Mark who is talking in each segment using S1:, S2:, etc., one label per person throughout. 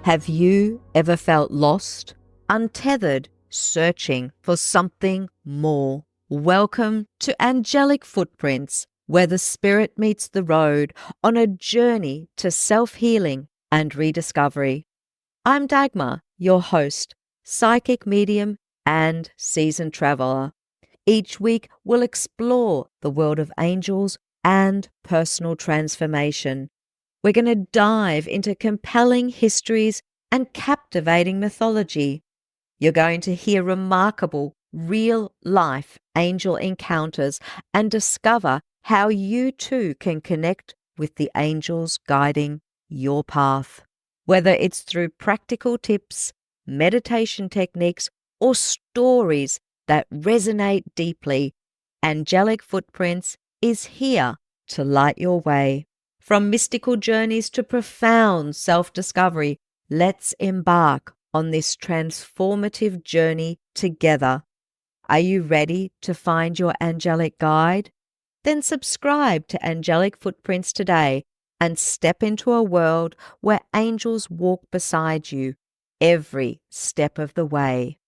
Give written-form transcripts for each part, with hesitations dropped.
S1: Have you ever felt lost, untethered, searching for something more? Welcome to Angelic Footprints, where the spirit meets the road on a journey to self-healing and rediscovery. I'm Dagmar, your host, psychic medium and seasoned traveler. Each week, we'll explore the world of angels and personal transformation. We're going to dive into compelling histories and captivating mythology. You're going to hear remarkable, real-life angel encounters and discover how you too can connect with the angels guiding your path. Whether it's through practical tips, meditation techniques, or stories that resonate deeply, Angelic Footprints is here to light your way. From mystical journeys to profound self-discovery, let's embark on this transformative journey together. Are you ready to find your angelic guide? Then subscribe to Angelic Footprints today and step into a world where angels walk beside you every step of the way.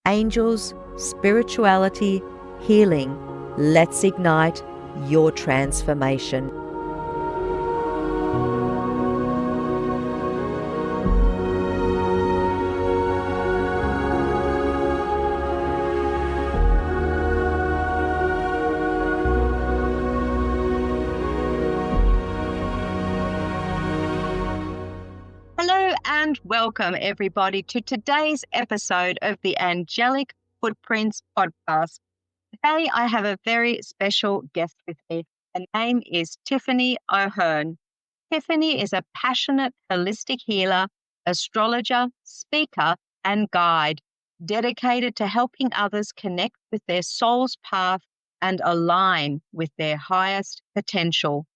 S1: Angels, spirituality, healing, let's ignite your transformation.
S2: Hello and welcome everybody to today's episode of the Angelic Footprints podcast. Today I have a very special guest with me. Her name is Tiffany O'Hearn. Tiffany is a passionate holistic healer, astrologer, speaker, and guide, dedicated to helping others connect with their soul's path and align with their highest potential.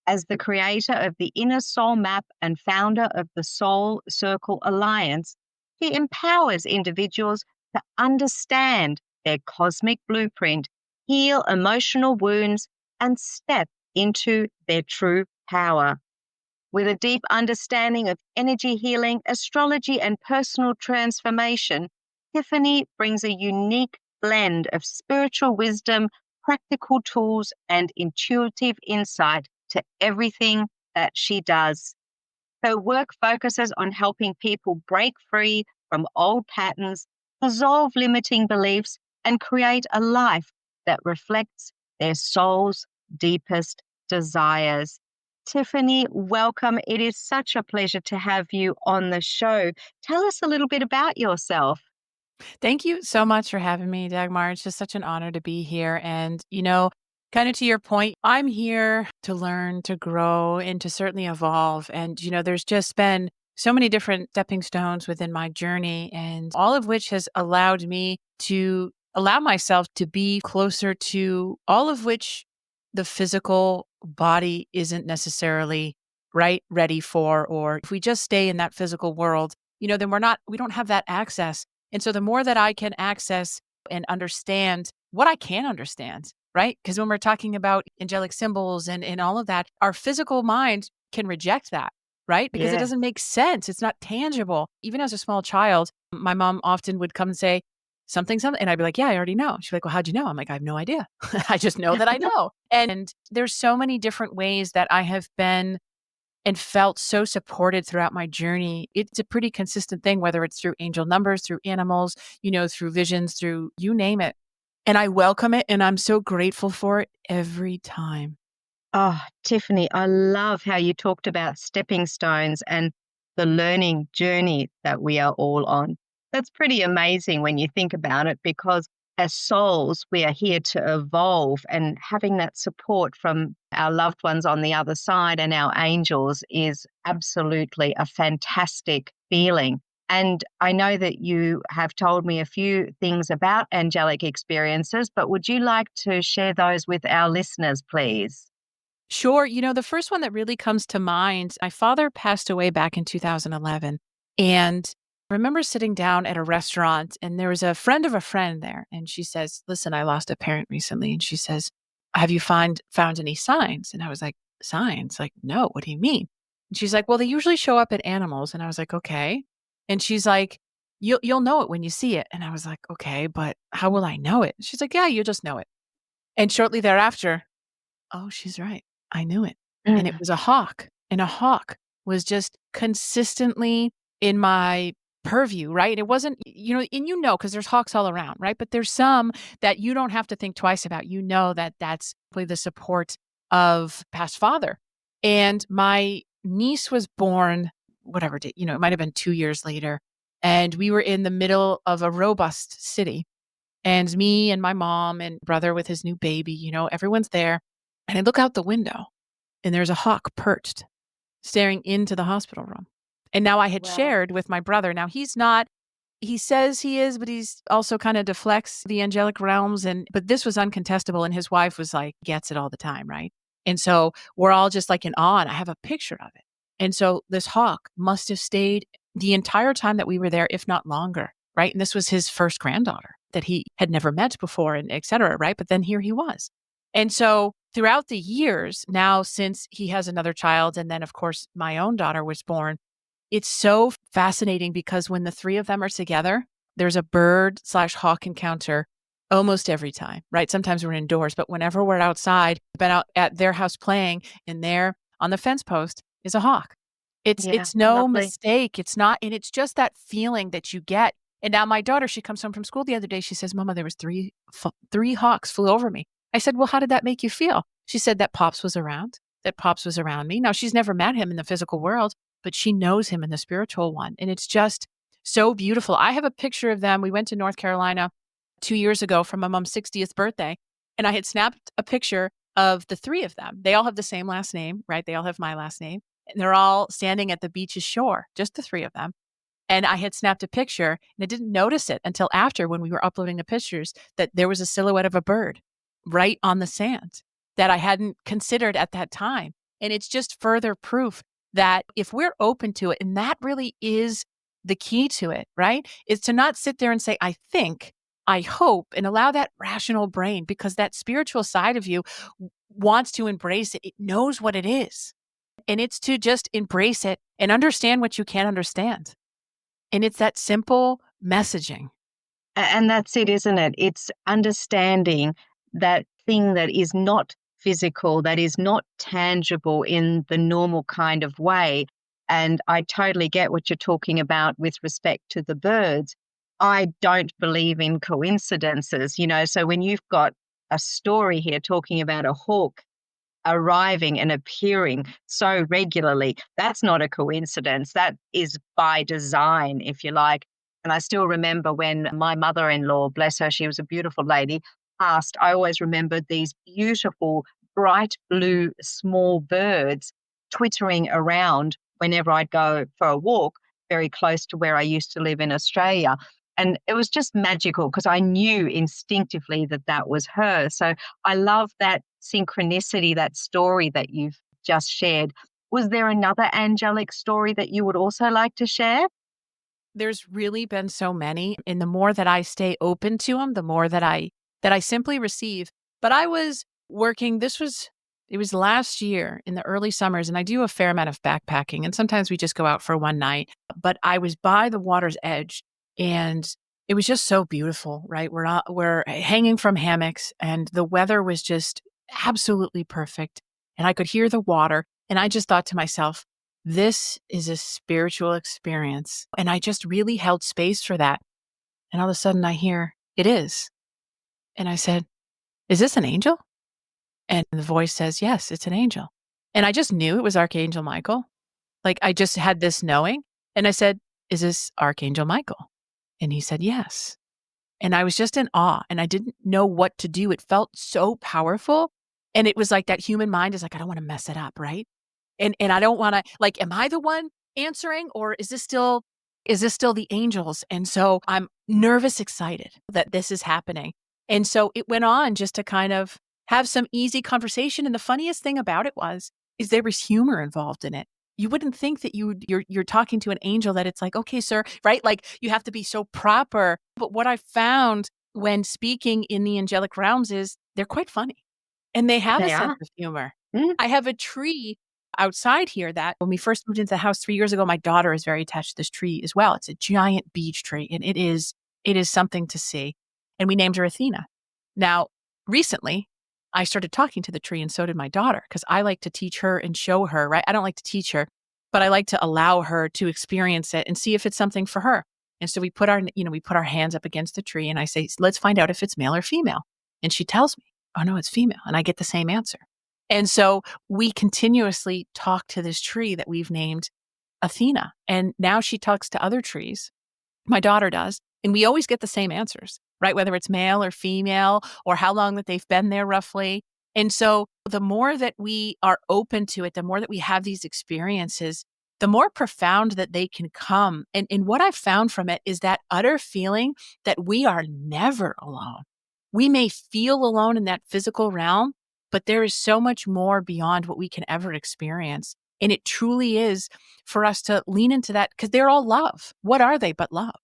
S2: As the creator of the Inner Soul Map and founder of the Soul Circle Alliance, she empowers individuals to understand their cosmic blueprint, heal emotional wounds, and step into their true power. With a deep understanding of energy healing, astrology, and personal transformation, Tiffany brings a unique blend of spiritual wisdom, practical tools, and intuitive insight to everything that she does. Her work focuses on helping people break free from old patterns, dissolve limiting beliefs, and create a life that reflects their soul's deepest desires. Tiffany, welcome. It is such a pleasure to have you on the show. Tell us a little bit about yourself.
S3: Thank you so much for having me, Dagmar. It's just such an honor to be here. And, kind of to your point, I'm here to learn, to grow, and to certainly evolve. And, there's just been so many different stepping stones within my journey, and all of which has allowed me to allow myself to be closer to all of which the physical body isn't necessarily ready for. Or if we just stay in that physical world, then we don't have that access. And so the more that I can access and understand what I can understand, right? Because when we're talking about angelic symbols and all of that, our physical mind can reject that, right? Because it
S2: Yeah.
S3: doesn't make sense. It's not tangible. Even as a small child, my mom often would come and say, something. And I'd be like, yeah, I already know. She'd be like, well, how'd you know? I'm like, I have no idea. I just know that I know. And there's so many different ways that I have been and felt so supported throughout my journey. It's a pretty consistent thing, whether it's through angel numbers, through animals, through visions, through you name it. And I welcome it, and I'm so grateful for it every time.
S2: Oh, Tiffany, I love how you talked about stepping stones and the learning journey that we are all on. That's pretty amazing when you think about it, because as souls, we are here to evolve, and having that support from our loved ones on the other side and our angels is absolutely a fantastic feeling. And I know that you have told me a few things about angelic experiences, but would you like to share those with our listeners, please?
S3: Sure. The first one that really comes to mind, my father passed away back in 2011. And I remember sitting down at a restaurant, and there was a friend of a friend there. And she says, listen, I lost a parent recently. And she says, have you found any signs? And I was like, signs? Like, no, what do you mean? And she's like, "Well, they usually show up in animals." And I was like, "Okay." And she's like, "You'll know it when you see it." And I was like, "Okay, but how will I know it?" She's like, "Yeah, you'll just know it." And shortly thereafter, oh, she's right. I knew it. And it
S2: Mm.
S3: was a hawk. And a hawk was just consistently in my purview, right? It wasn't, and because there's hawks all around, right? But there's some that you don't have to think twice about. You know that that's really the support of past father. And my niece was born, whatever date, it might have been 2 years later. And we were in the middle of a robust city. And me and my mom and brother with his new baby, everyone's there. And I look out the window and there's a hawk perched, staring into the hospital room. And now I had
S2: Wow.
S3: shared with my brother. Now he's not, he says he is, but he's also kind of deflects the angelic realms. But this was uncontestable. And his wife was like, gets it all the time. Right. And so we're all just like in awe. And I have a picture of it. And so this hawk must have stayed the entire time that we were there, if not longer. Right. And this was his first granddaughter that he had never met before and et cetera. Right. But then here he was. And so throughout the years now, since he has another child, and then of course my own daughter was born, it's so fascinating because when the three of them are together, there's a bird/hawk encounter almost every time, right? Sometimes we're indoors, but whenever we're outside, been out at their house playing, and there on the fence post is a hawk. It's
S2: Yeah.
S3: it's no
S2: Lovely.
S3: mistake. It's not, and it's just that feeling that you get. And now my daughter, she comes home from school the other day. She says, "Mama, there was three hawks flew over me." I said, "Well, how did that make you feel?" She said that Pops was around, that Pops was around me. Now she's never met him in the physical world, but she knows him in the spiritual one. And it's just so beautiful. I have a picture of them. We went to North Carolina 2 years ago for my mom's 60th birthday, and I had snapped a picture of the three of them. They all have the same last name, right? They all have my last name. And they're all standing at the beach's shore, just the three of them. And I had snapped a picture and I didn't notice it until after when we were uploading the pictures that there was a silhouette of a bird right on the sand that I hadn't considered at that time. And it's just further proof that if we're open to it, and that really is the key to it, right? Is to not sit there and say, I think, I hope, and allow that rational brain, because that spiritual side of you wants to embrace it. It knows what it is. And it's to just embrace it and understand what you can't understand. And it's that simple messaging.
S2: And that's it, isn't it? It's understanding that thing that is not physical, that is not tangible in the normal kind of way. And I totally get what you're talking about with respect to the birds. I don't believe in coincidences, so when you've got a story here talking about a hawk arriving and appearing so regularly, that's not a coincidence. That is by design, if you like. And I still remember when my mother in law, bless her, she was a beautiful lady, passed. I always remembered these beautiful, bright blue, small birds twittering around whenever I'd go for a walk very close to where I used to live in Australia. And it was just magical because I knew instinctively that that was her. So I love that synchronicity, that story that you've just shared. Was there another angelic story that you would also like to share?
S3: There's really been so many, and the more that I stay open to them, the more that I simply receive. But I was working, it was last year in the early summers, and I do a fair amount of backpacking, and sometimes we just go out for one night. But I was by the water's edge, and it was just so beautiful, right? We're hanging from hammocks, and the weather was just absolutely perfect, and I could hear the water, and I just thought to myself, this is a spiritual experience. And I just really held space for that. And all of a sudden I hear, it is. And I said, is this an angel? And the voice says, yes, it's an angel. And I just knew it was Archangel Michael. Like I just had this knowing. And I said, is this Archangel Michael? And he said, yes. And I was just in awe and I didn't know what to do. It felt so powerful. And it was like that human mind is like, I don't want to mess it up, right? And I don't wanna like, am I the one answering or is this still the angels? And so I'm nervous excited that this is happening. And so it went on just to kind of have some easy conversation. And the funniest thing about it is there was humor involved in it. You wouldn't think that you're talking to an angel that it's like, okay, sir, right? Like you have to be so proper. But what I found when speaking in the angelic realms is they're quite funny and they have a
S2: They
S3: sense
S2: are.
S3: of humor.
S2: Mm.
S3: I have a tree outside here that when we first moved into the house 3 years ago, my daughter is very attached to this tree as well. It's a giant beech tree, and it is something to see. And we named her Athena. Now, recently, I started talking to the tree, and so did my daughter, because I like to teach her and show her, right? I don't like to teach her, but I like to allow her to experience it and see if it's something for her. And so we put our hands up against the tree, and I say, let's find out if it's male or female. And she tells me, oh no, it's female. And I get the same answer. And so we continuously talk to this tree that we've named Athena. And now she talks to other trees. My daughter does. And we always get the same answers, right? Whether it's male or female or how long that they've been there roughly. And so the more that we are open to it, the more that we have these experiences, the more profound that they can come. And what I've found from it is that utter feeling that we are never alone. We may feel alone in that physical realm, but there is so much more beyond what we can ever experience. And it truly is for us to lean into that, because they're all love. What are they but love?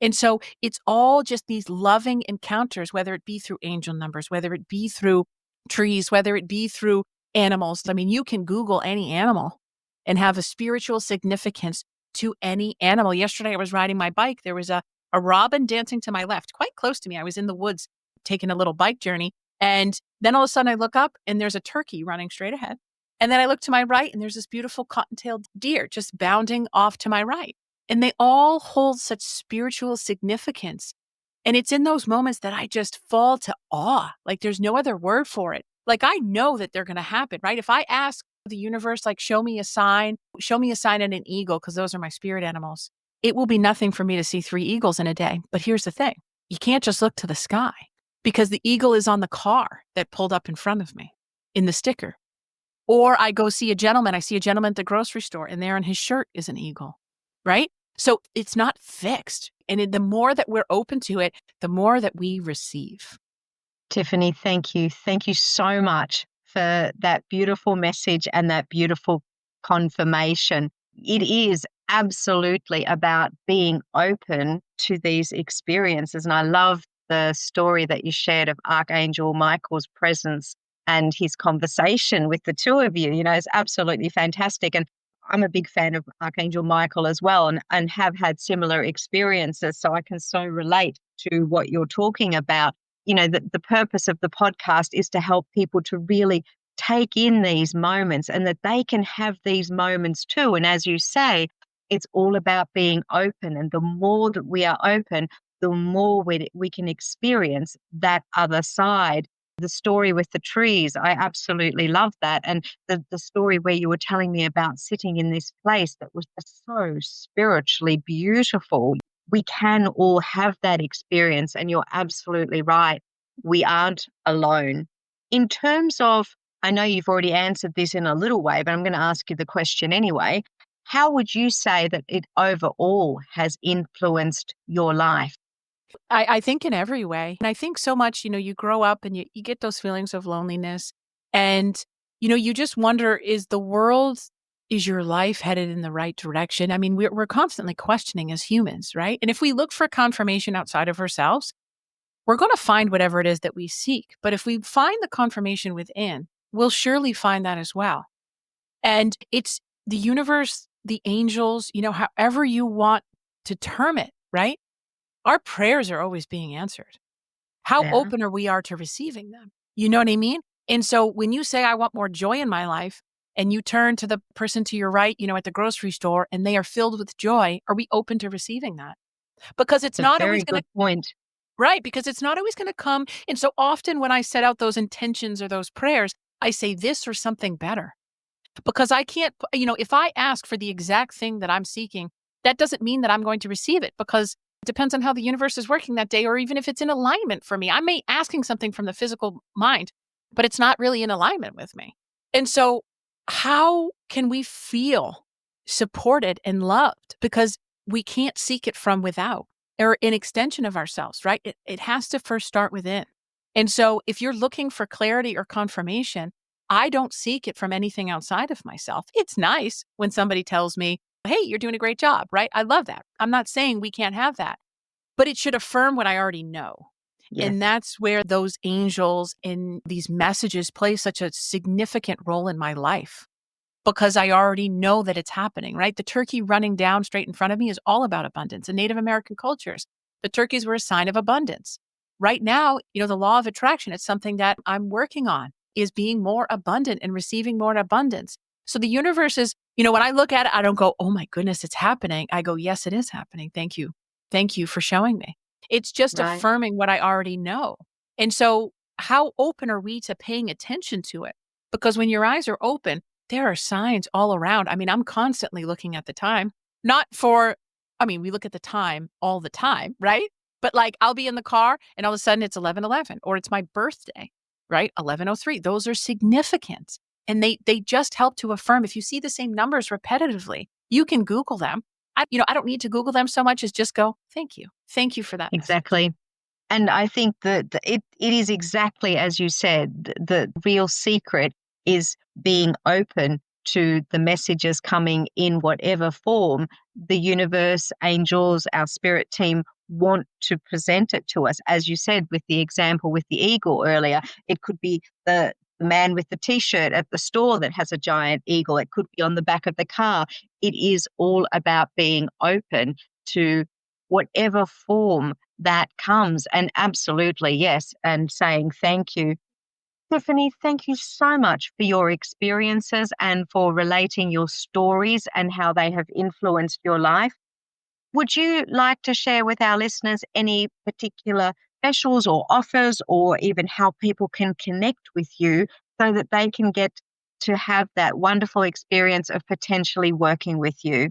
S3: And so it's all just these loving encounters, whether it be through angel numbers, whether it be through trees, whether it be through animals. I mean, you can Google any animal and have a spiritual significance to any animal. Yesterday, I was riding my bike. There was a robin dancing to my left, quite close to me. I was in the woods taking a little bike journey. And then all of a sudden I look up and there's a turkey running straight ahead. And then I look to my right and there's this beautiful cotton-tailed deer just bounding off to my right. And they all hold such spiritual significance. And it's in those moments that I just fall to awe. Like there's no other word for it. Like I know that they're going to happen, right? If I ask the universe, like show me a sign and an eagle, because those are my spirit animals, it will be nothing for me to see 3 eagles in a day. But here's the thing. You can't just look to the sky, because the eagle is on the car that pulled up in front of me in the sticker. Or I go see a gentleman. I see a gentleman at the grocery store, and there on his shirt is an eagle, right? So it's not fixed. And the more that we're open to it, the more that we receive.
S2: Tiffany, thank you. Thank you so much for that beautiful message and that beautiful confirmation. It is absolutely about being open to these experiences. And I love the story that you shared of Archangel Michael's presence and his conversation with the two of you. It's absolutely fantastic. And I'm a big fan of Archangel Michael as well, and have had similar experiences. So I can so relate to what you're talking about. The purpose of the podcast is to help people to really take in these moments, and that they can have these moments too. And as you say, it's all about being open. And the more that we are open, the more we can experience that other side. The story with the trees, I absolutely love that. And the story where you were telling me about sitting in this place that was just so spiritually beautiful. We can all have that experience, and you're absolutely right. We aren't alone. In terms of, I know you've already answered this in a little way, but I'm going to ask you the question anyway. How would you say that it overall has influenced your life?
S3: I think in every way. And I think so much, you grow up and you get those feelings of loneliness. And, you just wonder, is your life headed in the right direction? I mean, we're constantly questioning as humans, right? And if we look for confirmation outside of ourselves, we're going to find whatever it is that we seek. But if we find the confirmation within, we'll surely find that as well. And it's the universe, the angels, however you want to term it, right? Our prayers are always being answered. How
S2: Yeah.
S3: open are we to receiving them? You know what I mean? And so when you say, I want more joy in my life, and you turn to the person to your right, at the grocery store, and they are filled with joy, are we open to receiving that? Because it's
S2: It's a
S3: not
S2: very
S3: always going
S2: good
S3: to,
S2: point.
S3: right? Because it's not always going to come. And so often when I set out those intentions or those prayers, I say this or something better. Because I can't, if I ask for the exact thing that I'm seeking, that doesn't mean that I'm going to receive it, because it depends on how the universe is working that day, or even if it's in alignment for me. I may asking something from the physical mind, but it's not really in alignment with me. And so how can we feel supported and loved? Because we can't seek it from without, or an extension of ourselves, right? It has to first start within. And so if you're looking for clarity or confirmation, I don't seek it from anything outside of myself. It's nice when somebody tells me, hey, you're doing a great job, right? I love that. I'm not saying we can't have that, but it should affirm what I already know.
S2: Yes.
S3: And that's where those angels and these messages play such a significant role in my life. because I already know that it's happening, right? The turkey running down straight in front of me is all about abundance. In Native American cultures, the turkeys were a sign of abundance. Right now, the law of attraction, it's something that I'm working on, is being more abundant and receiving more abundance. So the universe is, when I look at it, I don't go, oh my goodness, it's happening. I go, yes, it is happening. Thank you. Thank you for showing me. It's just
S2: Right.
S3: affirming what I already know. And so how open are we to paying attention to it? Because when your eyes are open, there are signs all around. I mean, I'm constantly looking at the time, not for, we look at the time all the time, right? But like I'll be in the car and all of a sudden it's 11:11 or it's my birthday, right? 11:03. Those are significant. And they just help to affirm. If you see the same numbers repetitively, you can Google them. I don't need to Google them so much as just go, thank you. Thank you for that message.
S2: Exactly. And I think that it is exactly as you said. The real secret is being open to the messages coming in whatever form the universe, angels, our spirit team want to present it to us. As you said, with the example with the eagle earlier, it could be the man with the t-shirt at the store that has a giant eagle. It could be on the back of the car. It is all about being open to whatever form that comes. And absolutely, yes, and saying thank you. Tiffany, thank you so much for your experiences and for relating your stories and how they have influenced your life. Would you like to share with our listeners any particular specials or offers, or even how people can connect with you so that they can get to have that wonderful experience of potentially working with you?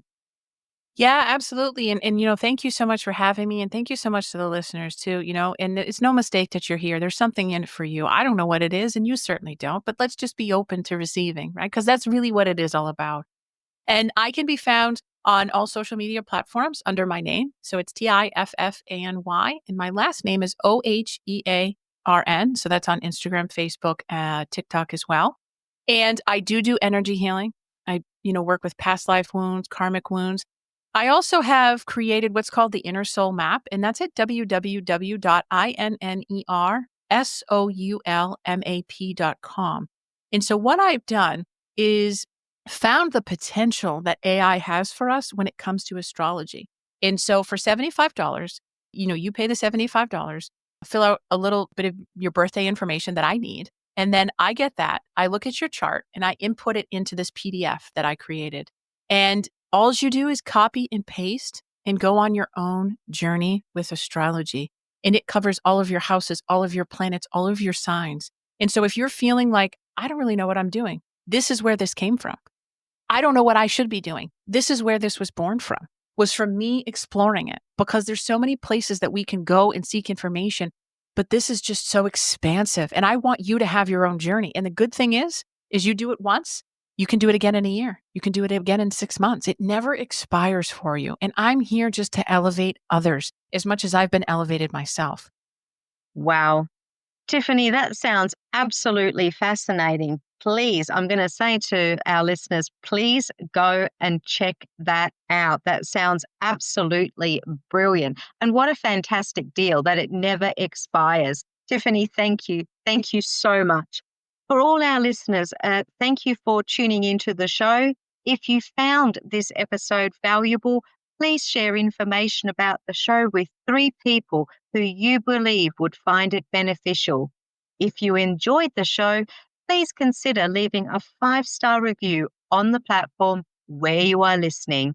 S3: Yeah, absolutely. And thank you so much for having me. And thank you so much to the listeners too. And it's no mistake that you're here. There's something in it for you. I don't know what it is, and you certainly don't, but let's just be open to receiving, right? Because that's really what it is all about. And I can be found on all social media platforms under my name. So it's Tiffany, and my last name is Ohearn. So that's on Instagram, Facebook, TikTok as well. And I do energy healing. I, work with past life wounds, karmic wounds. I also have created what's called the Inner Soul Map, and that's at www.innersoulmap.com. And so what I've done is found the potential that AI has for us when it comes to astrology. And so for $75, you pay the $75, fill out a little bit of your birthday information that I need. And then I get that. I look at your chart and I input it into this PDF that I created. And all you do is copy and paste and go on your own journey with astrology. And it covers all of your houses, all of your planets, all of your signs. And so if you're feeling like, I don't really know what I'm doing, this is where this came from. I don't know what I should be doing. This is where this was born from, was from me exploring it, because there's so many places that we can go and seek information, but this is just so expansive. And I want you to have your own journey. And the good thing is you do it once, you can do it again in a year. You can do it again in 6 months. It never expires for you. And I'm here just to elevate others as much as I've been elevated myself.
S2: Wow. Tiffany, that sounds absolutely fascinating. Please, I'm going to say to our listeners, please go and check that out. That sounds absolutely brilliant. And what a fantastic deal that it never expires. Tiffany, thank you. Thank you so much. For all our listeners, thank you for tuning into the show. If you found this episode valuable, please share information about the show with 3 people who you believe would find it beneficial. If you enjoyed the show, please consider leaving a 5-star review on the platform where you are listening.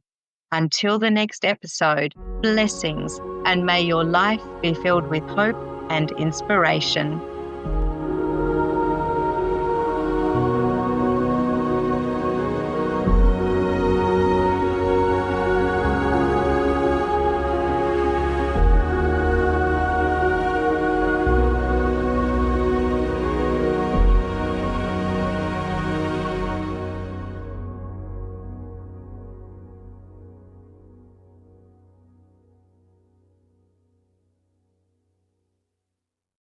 S2: Until the next episode, blessings, and may your life be filled with hope and inspiration.